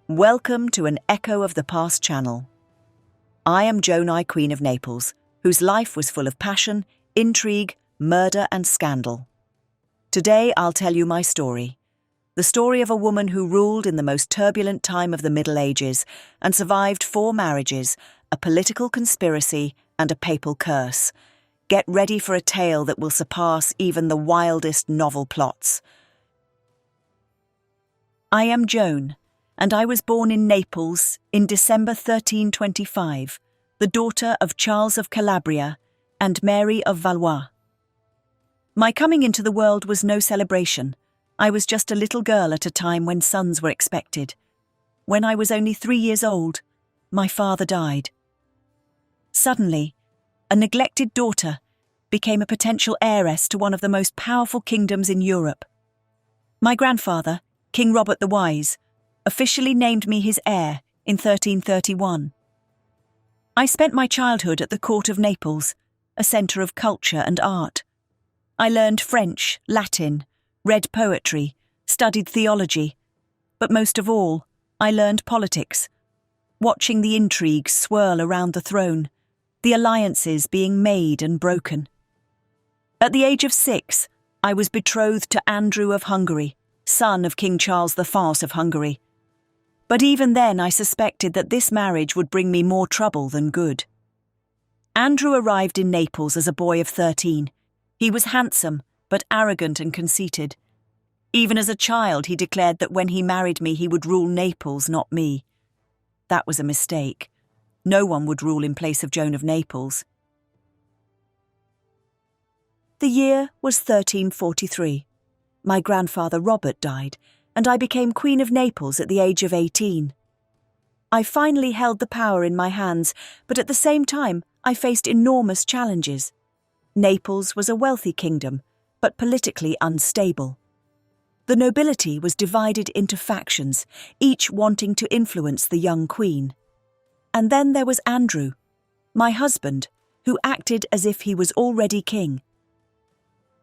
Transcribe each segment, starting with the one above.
Welcome to an Echo of the Past channel. I am Joan I, Queen of Naples, whose life was full of passion, intrigue, murder and scandal. Today I'll tell you my story. The story of a woman who ruled in the most turbulent time of the Middle Ages and survived 4 marriages, a political conspiracy and a papal curse. Get ready for a tale that will surpass even the wildest novel plots. I am Joan, and I was born in Naples in December 1325, the daughter of Charles of Calabria and Mary of Valois. My coming into the world was no celebration. I was just a little girl at a time when sons were expected. When I was only 3 years old, my father died. Suddenly, a neglected daughter became a potential heiress to one of the most powerful kingdoms in Europe. My grandfather, King Robert the Wise, officially named me his heir in 1331. I spent my childhood at the court of Naples, a centre of culture and art. I learned French, Latin, read poetry, studied theology, but most of all, I learned politics, watching the intrigues swirl around the throne, the alliances being made and broken. At the age of 6, I was betrothed to Andrew of Hungary, son of King Charles I of Hungary. But even then I suspected that this marriage would bring me more trouble than good. Andrew arrived in Naples as a boy of 13. He was handsome, but arrogant and conceited. Even as a child, he declared that when he married me, he would rule Naples, not me. That was a mistake. No one would rule in place of Joan of Naples. The year was 1343. My grandfather Robert died, and I became Queen of Naples at the age of 18. I finally held the power in my hands, but at the same time I faced enormous challenges. Naples was a wealthy kingdom, but politically unstable. The nobility was divided into factions, each wanting to influence the young queen. And then there was Andrew, my husband, who acted as if he was already king.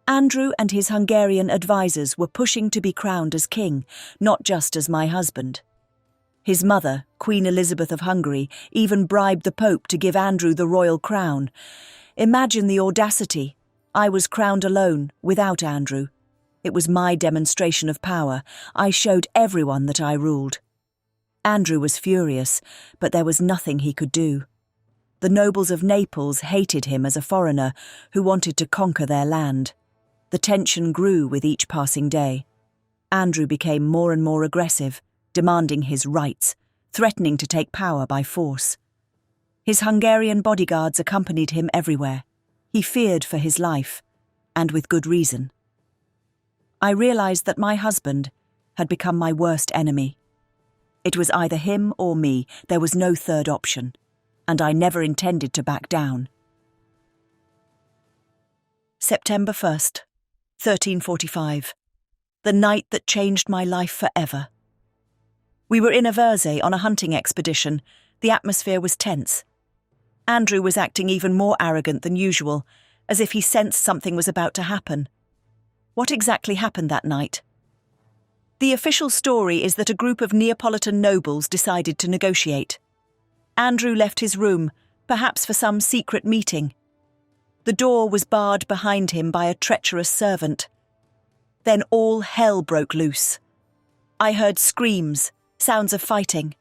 Andrew and his Hungarian advisors were pushing to be crowned as king, not just as my husband. His mother, Queen Elizabeth of Hungary, even bribed the Pope to give Andrew the royal crown. Imagine the audacity. I was crowned alone, without Andrew. It was my demonstration of power. I showed everyone that I ruled. Andrew was furious, but there was nothing he could do. The nobles of Naples hated him as a foreigner who wanted to conquer their land. The tension grew with each passing day. Andrew became more and more aggressive, demanding his rights, threatening to take power by force. His Hungarian bodyguards accompanied him everywhere. He feared for his life, and with good reason. I realized that my husband had become my worst enemy. It was either him or me, there was no third option, and I never intended to back down. September 1st, 1345. The night that changed my life forever. We were in Averze on a hunting expedition. The atmosphere was tense. Andrew was acting even more arrogant than usual, as if he sensed something was about to happen. What exactly happened that night? The official story is that a group of Neapolitan nobles decided to negotiate. Andrew left his room, perhaps for some secret meeting. The door was barred behind him by a treacherous servant. Then all hell broke loose. I heard screams, sounds of fighting.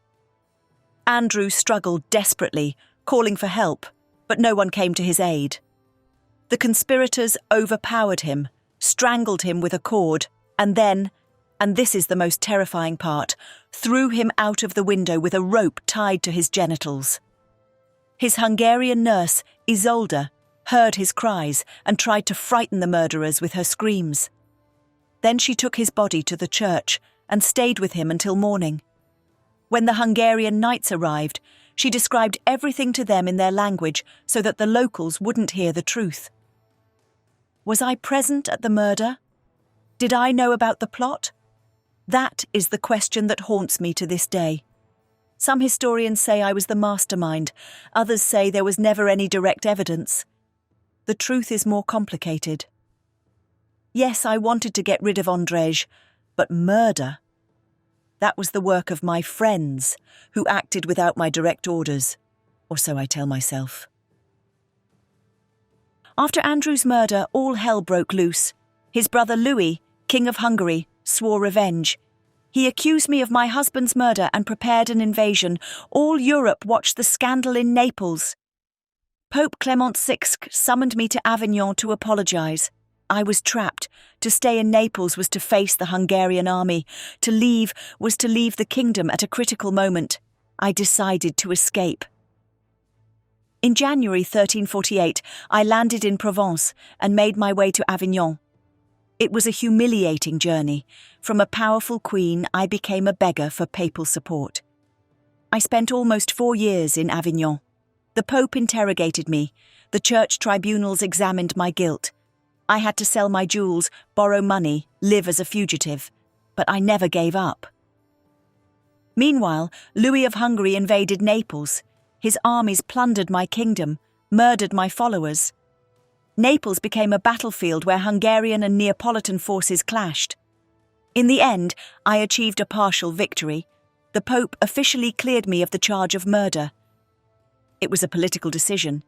Andrew struggled desperately, calling for help, but no one came to his aid. The conspirators overpowered him, strangled him with a cord, and then, and this is the most terrifying part, threw him out of the window with a rope tied to his genitals. His Hungarian nurse, Isolda, heard his cries and tried to frighten the murderers with her screams. Then she took his body to the church and stayed with him until morning. When the Hungarian knights arrived, she described everything to them in their language so that the locals wouldn't hear the truth. Was I present at the murder? Did I know about the plot? That is the question that haunts me to this day. Some historians say I was the mastermind, others say there was never any direct evidence. The truth is more complicated. Yes, I wanted to get rid of Andrzej, but murder? that was the work of my friends, who acted without my direct orders, or so I tell myself. After Andrew's murder, all hell broke loose. His brother Louis, King of Hungary, swore revenge. He accused me of my husband's murder and prepared an invasion. All Europe watched the scandal in Naples. Pope Clement VI summoned me to Avignon to apologize. I was trapped. To stay in Naples was to face the Hungarian army. To leave was to leave the kingdom at a critical moment. I decided to escape. In January 1348, I landed in Provence and made my way to Avignon. It was a humiliating journey. From a powerful queen, I became a beggar for papal support. I spent almost 4 years in Avignon. The Pope interrogated me. The church tribunals examined my guilt. I had to sell my jewels, borrow money, live as a fugitive. But I never gave up. Meanwhile, Louis of Hungary invaded Naples. His armies plundered my kingdom, murdered my followers. Naples became a battlefield where Hungarian and Neapolitan forces clashed. In the end, I achieved a partial victory. The Pope officially cleared me of the charge of murder. It was a political decision.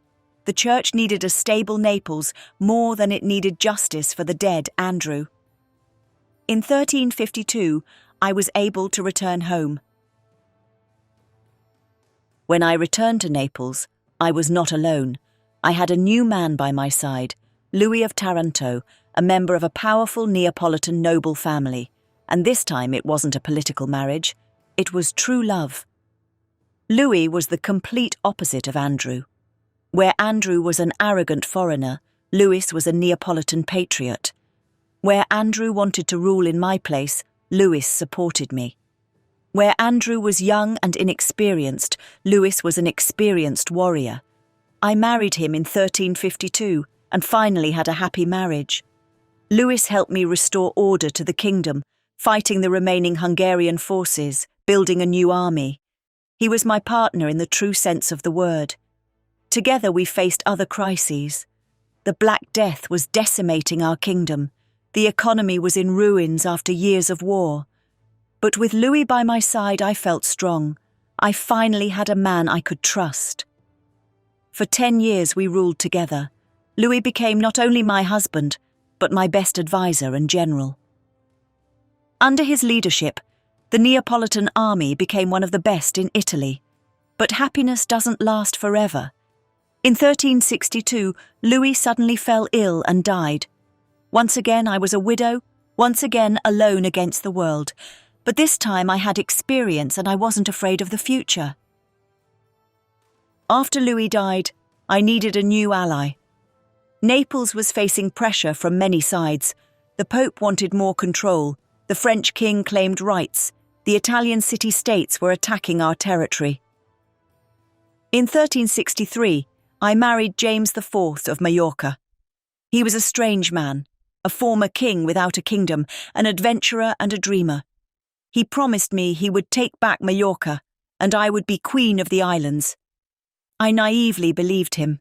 The church needed a stable Naples more than it needed justice for the dead Andrew. In 1352, I was able to return home. When I returned to Naples, I was not alone. I had a new man by my side, Louis of Taranto, a member of a powerful Neapolitan noble family. And this time it wasn't a political marriage, it was true love. Louis was the complete opposite of Andrew. Where Andrew was an arrogant foreigner, Louis was a Neapolitan patriot. Where Andrew wanted to rule in my place, Louis supported me. Where Andrew was young and inexperienced, Louis was an experienced warrior. I married him in 1352 and finally had a happy marriage. Louis helped me restore order to the kingdom, fighting the remaining Hungarian forces, building a new army. He was my partner in the true sense of the word. Together we faced other crises. The Black Death was decimating our kingdom. The economy was in ruins after years of war. But with Louis by my side, I felt strong. I finally had a man I could trust. For 10 years we ruled together. Louis became not only my husband, but my best advisor and general. Under his leadership, the Neapolitan army became one of the best in Italy. But happiness doesn't last forever. In 1362, Louis suddenly fell ill and died. Once again I was a widow, once again alone against the world. But this time I had experience and I wasn't afraid of the future. After Louis died, I needed a new ally. Naples was facing pressure from many sides. The Pope wanted more control. The French king claimed rights. The Italian city-states were attacking our territory. In 1363, I married James IV of Majorca. He was a strange man, a former king without a kingdom, an adventurer and a dreamer. He promised me he would take back Majorca, and I would be queen of the islands. I naively believed him.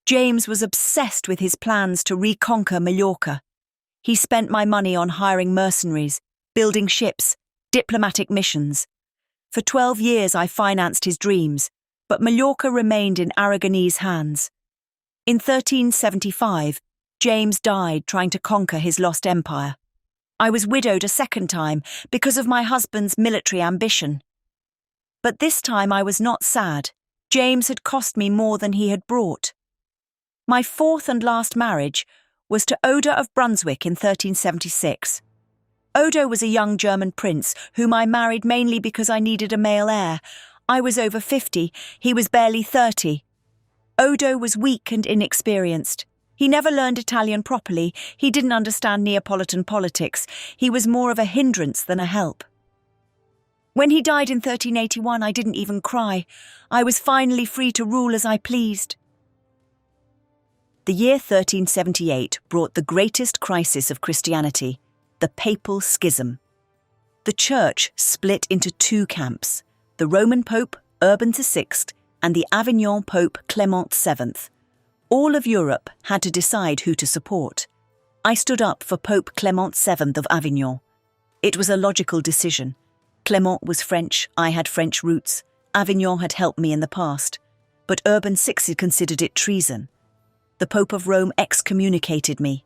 James was obsessed with his plans to reconquer Majorca. He spent my money on hiring mercenaries, building ships, diplomatic missions. For 12 years I financed his dreams, but Majorca remained in Aragonese hands. In 1375, James died trying to conquer his lost empire. I was widowed a second time because of my husband's military ambition. But this time I was not sad. James had cost me more than he had brought. My fourth and last marriage was to Odo of Brunswick in 1376. Odo was a young German prince whom I married mainly because I needed a male heir. I was over 50, he was barely 30. Odo was weak and inexperienced. He never learned Italian properly, he didn't understand Neapolitan politics, he was more of a hindrance than a help. When he died in 1381, I didn't even cry. I was finally free to rule as I pleased. The year 1378 brought the greatest crisis of Christianity, the Papal Schism. The Church split into 2 camps, the Roman Pope Urban VI and the Avignon Pope Clement VII. All of Europe had to decide who to support. I stood up for Pope Clement VII of Avignon. It was a logical decision. Clement was French, I had French roots, Avignon had helped me in the past, but Urban VI had considered it treason. The Pope of Rome excommunicated me.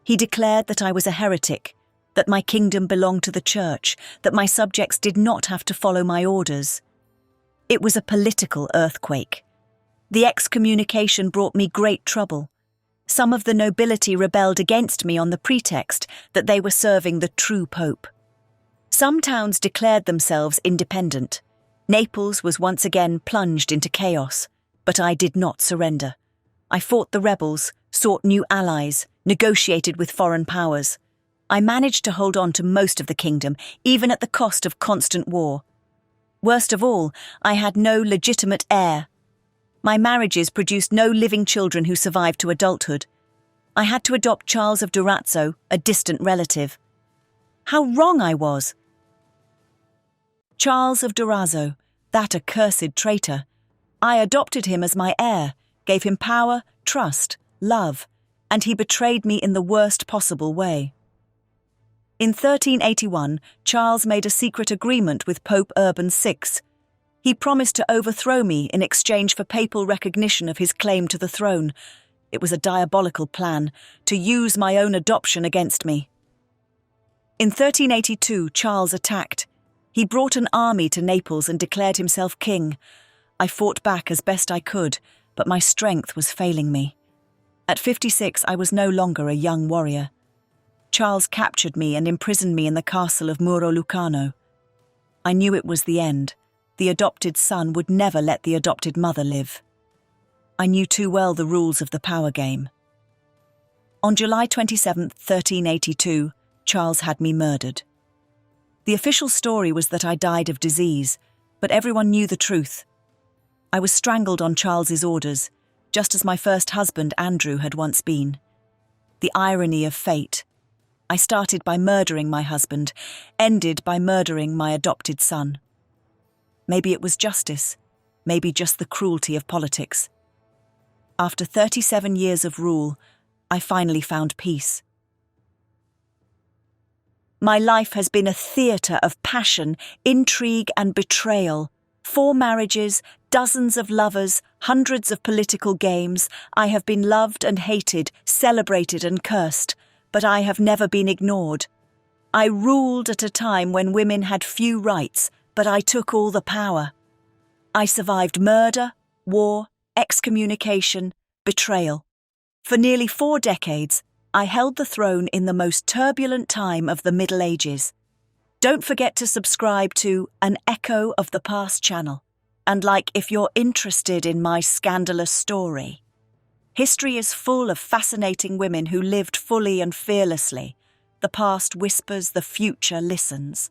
He declared that I was a heretic, that my kingdom belonged to the Church, that my subjects did not have to follow my orders. It was a political earthquake. The excommunication brought me great trouble. Some of the nobility rebelled against me on the pretext that they were serving the true Pope. Some towns declared themselves independent. Naples was once again plunged into chaos, but I did not surrender. I fought the rebels, sought new allies, negotiated with foreign powers. I managed to hold on to most of the kingdom, even at the cost of constant war. Worst of all, I had no legitimate heir. My marriages produced no living children who survived to adulthood. I had to adopt Charles of Durazzo, a distant relative. How wrong I was! Charles of Durazzo, that accursed traitor. I adopted him as my heir, gave him power, trust, love, and he betrayed me in the worst possible way. In 1381, Charles made a secret agreement with Pope Urban VI. He promised to overthrow me in exchange for papal recognition of his claim to the throne. It was a diabolical plan, to use my own adoption against me. In 1382, Charles attacked. He brought an army to Naples and declared himself king. I fought back as best I could, but my strength was failing me. At 56, I was no longer a young warrior. Charles captured me and imprisoned me in the castle of Muro Lucano. I knew it was the end. The adopted son would never let the adopted mother live. I knew too well the rules of the power game. On July 27, 1382, Charles had me murdered. The official story was that I died of disease, but everyone knew the truth. I was strangled on Charles's orders, just as my first husband, Andrew, had once been. The irony of fate. I started by murdering my husband, ended by murdering my adopted son. Maybe it was justice, maybe just the cruelty of politics. After 37 years of rule, I finally found peace. My life has been a theatre of passion, intrigue and betrayal. 4 marriages, dozens of lovers, hundreds of political games. I have been loved and hated, celebrated and cursed, but I have never been ignored. I ruled at a time when women had few rights, but I took all the power. I survived murder, war, excommunication, betrayal. For nearly 4 decades, I held the throne in the most turbulent time of the Middle Ages. Don't forget to subscribe to An Echo of the Past channel, and like if you're interested in my scandalous story. History is full of fascinating women who lived fully and fearlessly. The past whispers, the future listens.